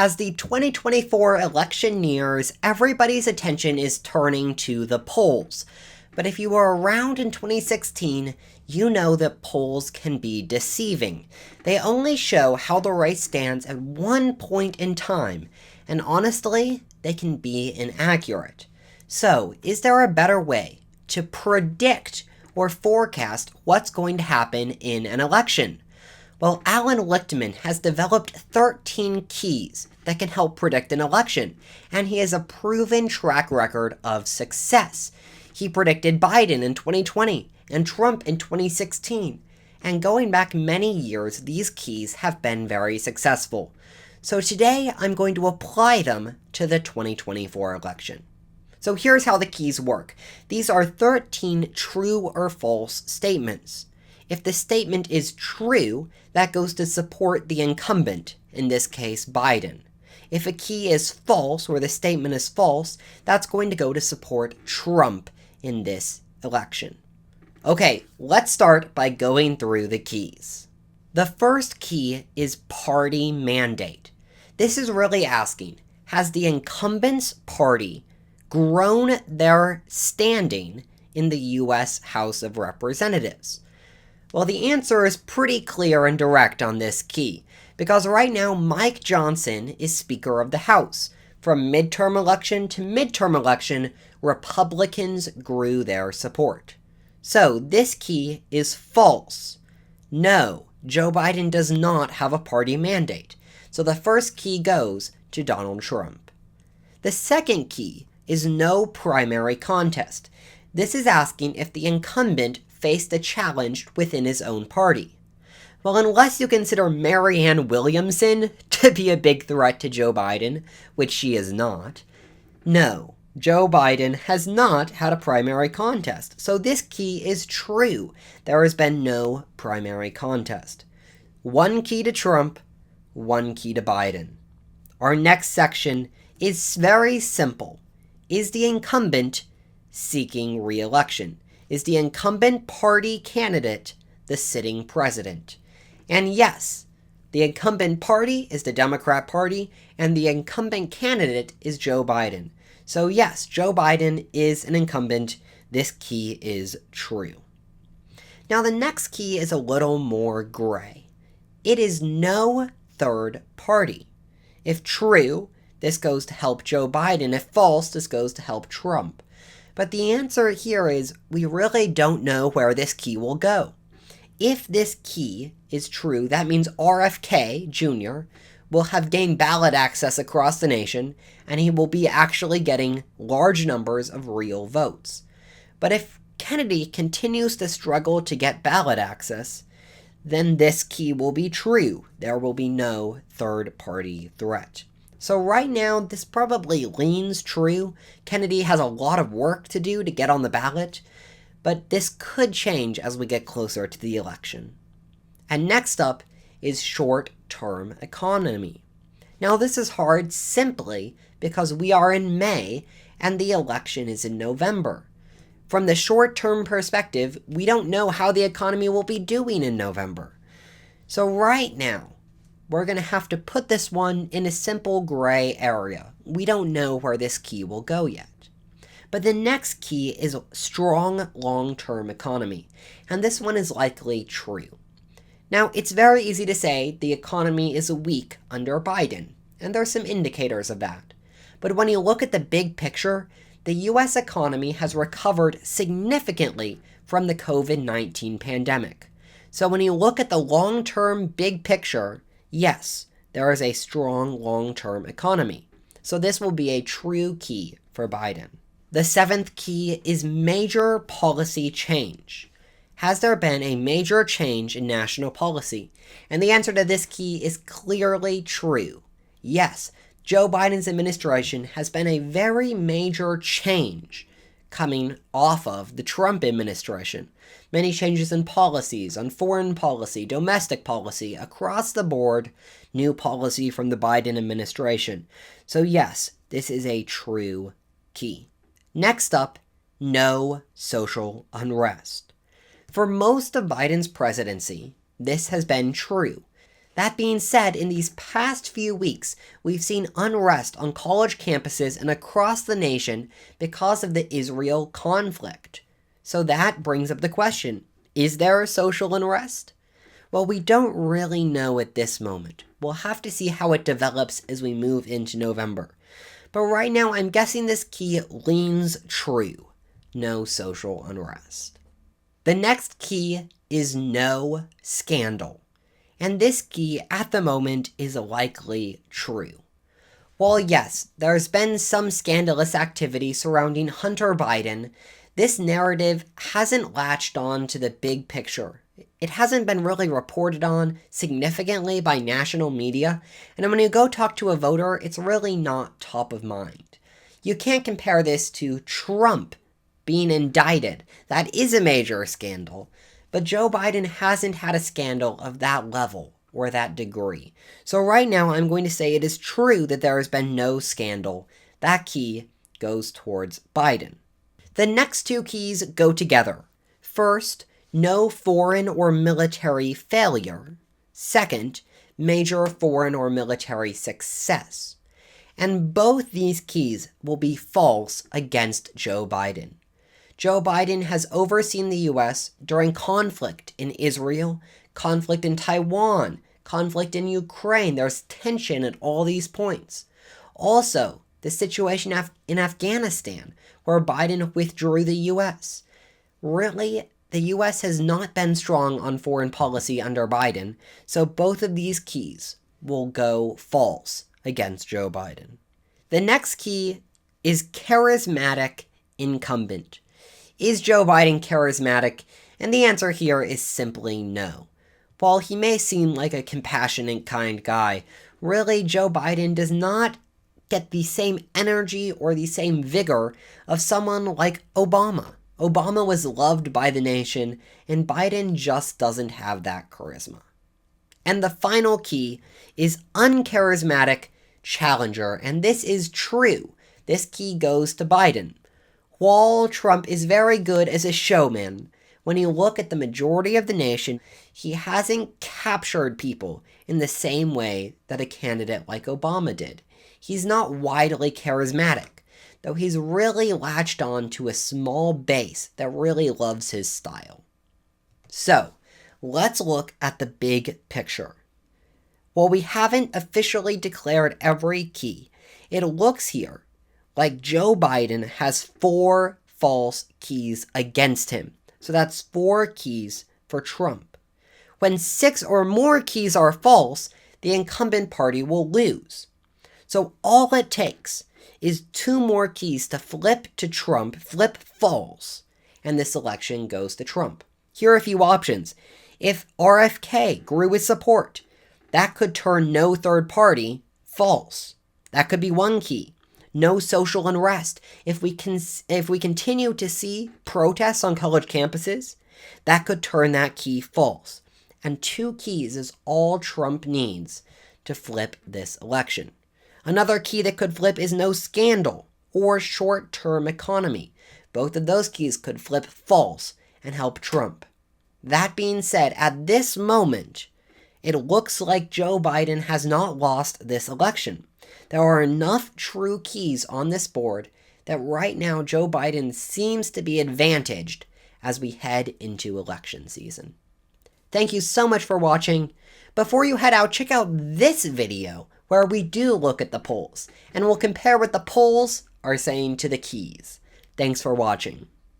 As the 2024 election nears, everybody's attention is turning to the polls. But if you were around in 2016, you know that polls can be deceiving. They only show how the race stands at one point in time, and honestly, they can be inaccurate. So, is there a better way to predict or forecast what's going to happen in an election? Well, Alan Lichtman has developed 13 keys that can help predict an election, and he has a proven track record of success. He predicted Biden in 2020 and Trump in 2016, and going back many years, these keys have been very successful. So today, I'm going to apply them to the 2024 election. So here's how the keys work. These are 13 true or false statements. If the statement is true, that goes to support the incumbent, in this case Biden. If a key is false, or the statement is false, that's going to go to support Trump in this election. Okay, let's start by going through the keys. The first key is party mandate. This is really asking, has the incumbent's party grown their standing in the U.S. House of Representatives? Well, the answer is pretty clear and direct on this key, because right now Mike Johnson is Speaker of the House. From midterm election to midterm election, Republicans grew their support. So this key is false. No, Joe Biden does not have a party mandate. So the first key goes to Donald Trump. The second key is no primary contest. This is asking if the incumbent faced a challenge within his own party. Well, unless you consider Marianne Williamson to be a big threat to Joe Biden, which she is not, no, Joe Biden has not had a primary contest. So this key is true. There has been no primary contest. One key to Trump, one key to Biden. Our next section is very simple. Is the incumbent seeking re-election? Is the incumbent party candidate the sitting president? And yes, the incumbent party is the Democrat Party, and the incumbent candidate is Joe Biden. So yes, Joe Biden is an incumbent. This key is true. Now the next key is a little more gray. It is no third party. If true, this goes to help Joe Biden. If false, this goes to help Trump. But the answer here is we really don't know where this key will go. If this key is true, that means RFK Jr. will have gained ballot access across the nation, and he will be actually getting large numbers of real votes. But if Kennedy continues to struggle to get ballot access, then this key will be true. There will be no third-party threat. So right now, this probably leans true. Kennedy has a lot of work to do to get on the ballot, but this could change as we get closer to the election. And next up is short-term economy. Now this is hard simply because we are in May and the election is in November. From the short-term perspective, we don't know how the economy will be doing in November. So right now, we're going to have to put this one in a simple gray area. We don't know where this key will go yet. But the next key is strong long-term economy, and this one is likely true. Now, it's very easy to say the economy is weak under Biden, and there's some indicators of that. But when you look at the big picture, the U.S. economy has recovered significantly from the COVID-19 pandemic. So when you look at the long-term big picture, yes, there is a strong long-term economy. So this will be a true key for Biden. The seventh key is major policy change. Has there been a major change in national policy? And the answer to this key is clearly true. Yes, Joe Biden's administration has been a very major change coming off of the Trump administration. Many changes in policies, on foreign policy, domestic policy, across the board, new policy from the Biden administration. So yes, this is a true key. Next up, no social unrest. For most of Biden's presidency, this has been true. That being said, in these past few weeks, we've seen unrest on college campuses and across the nation because of the Israel conflict. So that brings up the question, is there social unrest? Well, we don't really know at this moment. We'll have to see how it develops as we move into November. But right now, I'm guessing this key leans true. No social unrest. The next key is no scandal. And this key, at the moment, is likely true. While yes, there's been some scandalous activity surrounding Hunter Biden, this narrative hasn't latched on to the big picture. It hasn't been really reported on significantly by national media, and when you go talk to a voter, it's really not top of mind. You can't compare this to Trump being indicted. That is a major scandal. But Joe Biden hasn't had a scandal of that level or that degree. So right now, I'm going to say it is true that there has been no scandal. That key goes towards Biden. The next two keys go together. First, no foreign or military failure. Second, major foreign or military success. And both these keys will be false against Joe Biden. Joe Biden has overseen the U.S. during conflict in Israel, conflict in Taiwan, conflict in Ukraine. There's tension at all these points. Also, the situation in Afghanistan, where Biden withdrew the U.S. Really, the U.S. has not been strong on foreign policy under Biden, so both of these keys will go false against Joe Biden. The next key is charismatic incumbent. Is Joe Biden charismatic? And the answer here is simply no. While he may seem like a compassionate, kind guy, really Joe Biden does not get the same energy or the same vigor of someone like Obama. Obama was loved by the nation, and Biden just doesn't have that charisma. And the final key is uncharismatic challenger, and this is true. This key goes to Biden. While Trump is very good as a showman, when you look at the majority of the nation, he hasn't captured people in the same way that a candidate like Obama did. He's not widely charismatic, though he's really latched on to a small base that really loves his style. So, let's look at the big picture. While we haven't officially declared every key, it looks here like Joe Biden has 4 false keys against him. So that's 4 keys for Trump. When 6 or more keys are false, the incumbent party will lose. So all it takes is 2 more keys to flip to Trump, flip false, and this election goes to Trump. Here are a few options. If RFK grew with support, that could turn no third party false. That could be one key. No social unrest. If we continue to see protests on college campuses, that could turn that key false. And 2 keys is all Trump needs to flip this election. Another key that could flip is no scandal or short-term economy. Both of those keys could flip false and help Trump. That being said, at this moment, it looks like Joe Biden has not lost this election. There are enough true keys on this board that right now Joe Biden seems to be advantaged as we head into election season. Thank you so much for watching. Before you head out, check out this video where we do look at the polls, and we'll compare what the polls are saying to the keys. Thanks for watching.